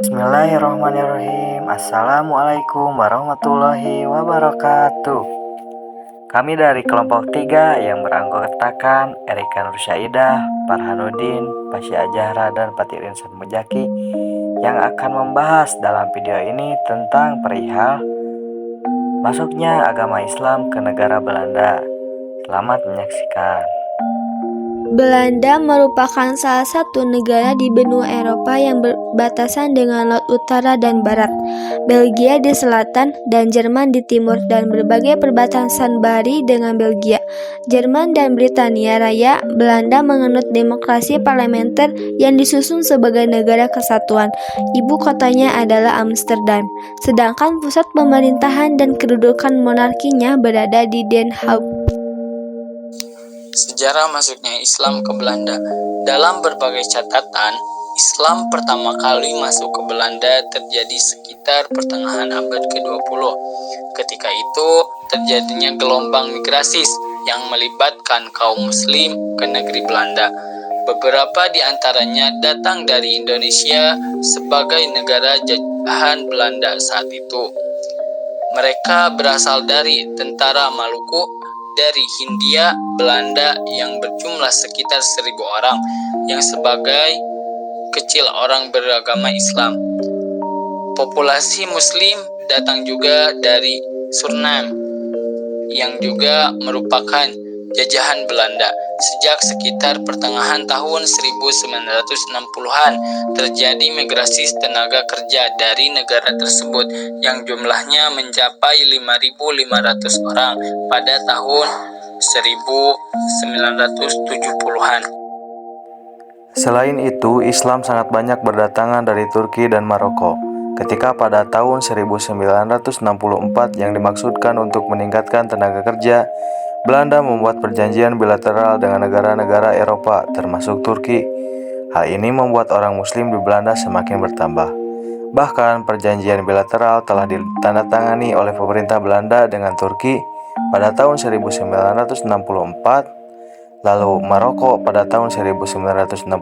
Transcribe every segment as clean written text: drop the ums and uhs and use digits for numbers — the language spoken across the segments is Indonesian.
Bismillahirrahmanirrahim. Assalamualaikum warahmatullahi wabarakatuh. Kami dari kelompok 3 yang beranggotakan Erika Nursaidah, Farhanuddin, Pasya Zahra, dan Patirin Mujaki yang akan membahas dalam video ini tentang perihal masuknya agama Islam ke negara Belanda. Selamat menyaksikan. Belanda merupakan salah satu negara di benua Eropa yang berbatasan dengan laut utara dan barat, Belgia di selatan, dan Jerman di timur, dan berbagai perbatasan bahari dengan Belgia, Jerman, dan Britania Raya. Belanda menganut demokrasi parlementer yang disusun sebagai negara kesatuan. Ibu kotanya adalah Amsterdam, sedangkan pusat pemerintahan dan kedudukan monarkinya berada di Den Haag. Sejarah masuknya Islam ke Belanda. Dalam berbagai catatan, Islam pertama kali masuk ke Belanda terjadi sekitar pertengahan abad ke-20. Ketika itu, terjadinya gelombang migrasi yang melibatkan kaum muslim ke negeri Belanda. Beberapa di antaranya datang dari Indonesia sebagai negara jajahan Belanda saat itu. Mereka berasal dari tentara Maluku, dari Hindia Belanda yang berjumlah sekitar 1.000 orang, yang sebagai kecil orang beragama Islam. Populasi Muslim datang juga dari Suriname, yang juga merupakan jajahan Belanda. Sejak sekitar pertengahan tahun 1960-an, terjadi migrasi tenaga kerja dari negara tersebut yang jumlahnya mencapai 5.500 orang pada tahun 1970-an. Selain itu, Islam sangat banyak berdatangan dari Turki dan Maroko. Ketika pada tahun 1964 yang dimaksudkan untuk meningkatkan tenaga kerja, Belanda membuat perjanjian bilateral dengan negara-negara Eropa, termasuk Turki. Hal ini membuat orang Muslim di Belanda semakin bertambah. Bahkan, perjanjian bilateral telah ditandatangani oleh pemerintah Belanda dengan Turki pada tahun 1964, lalu Maroko pada tahun 1969,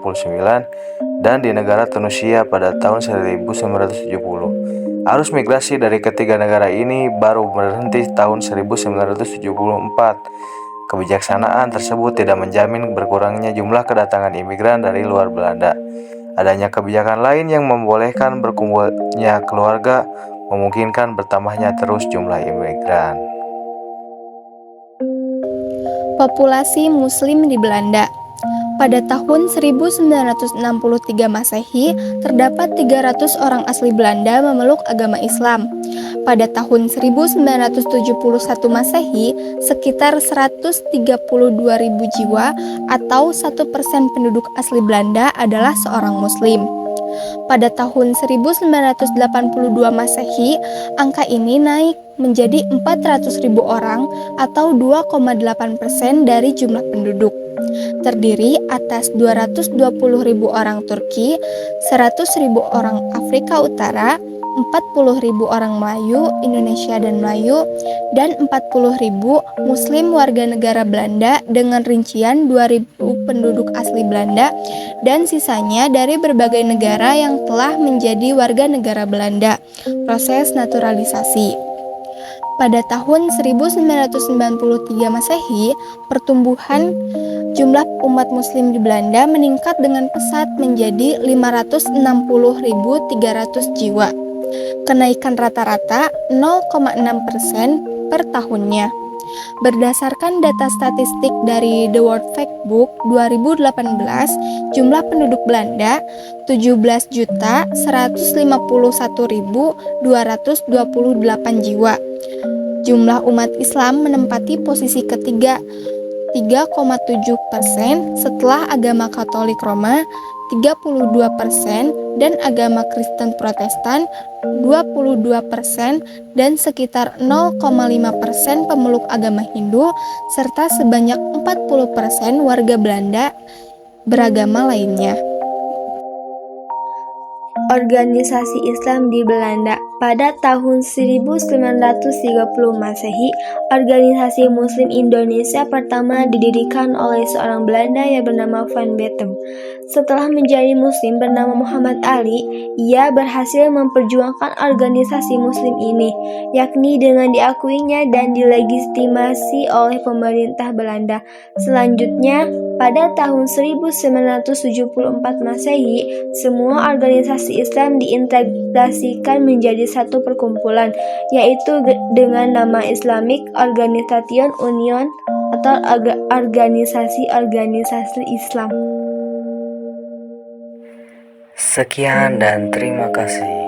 dan di negara Tunisia pada tahun 1970. Arus migrasi dari ketiga negara ini baru berhenti tahun 1974. Kebijaksanaan tersebut tidak menjamin berkurangnya jumlah kedatangan imigran dari luar Belanda. Adanya kebijakan lain yang membolehkan berkumpulnya keluarga memungkinkan bertambahnya terus jumlah imigran. Populasi Muslim di Belanda. Pada tahun 1963 Masehi, terdapat 300 orang asli Belanda memeluk agama Islam. Pada tahun 1971 Masehi, sekitar 132.000 jiwa atau 1% penduduk asli Belanda adalah seorang Muslim. Pada tahun 1982 Masehi, angka ini naik menjadi 400.000 orang atau 2,8% dari jumlah penduduk. Terdiri atas 220.000 orang Turki, 100.000 orang Afrika Utara, 40.000 orang Melayu, Indonesia dan Melayu, dan 40.000 Muslim warga negara Belanda dengan rincian 2.000 penduduk asli Belanda dan sisanya dari berbagai negara yang telah menjadi warga negara Belanda. Proses naturalisasi. Pada tahun 1993 Masehi, pertumbuhan jumlah umat Muslim di Belanda meningkat dengan pesat menjadi 560.300 jiwa. Kenaikan rata-rata 0,6% per tahunnya. Berdasarkan data statistik dari The World Factbook 2018, jumlah penduduk Belanda 17.151.228 jiwa. Jumlah umat Islam menempati posisi ketiga 3,7% setelah agama Katolik Roma 32% dan agama Kristen Protestan 22% dan sekitar 0,5% pemeluk agama Hindu serta sebanyak 40% warga Belanda beragama lainnya. Organisasi Islam di Belanda. Pada tahun 1930 Masehi, organisasi Muslim Indonesia pertama didirikan oleh seorang Belanda yang bernama Van Bentem. Setelah menjadi Muslim bernama Muhammad Ali, ia berhasil memperjuangkan organisasi Muslim ini, yakni dengan diakuinya dan dilegitimasi oleh pemerintah Belanda. Selanjutnya, pada tahun 1974 Masehi, semua organisasi Islam diintegrasikan menjadi satu perkumpulan, yaitu dengan nama Islamic Organisation Union atau organisasi-organisasi Islam. Sekian dan terima kasih.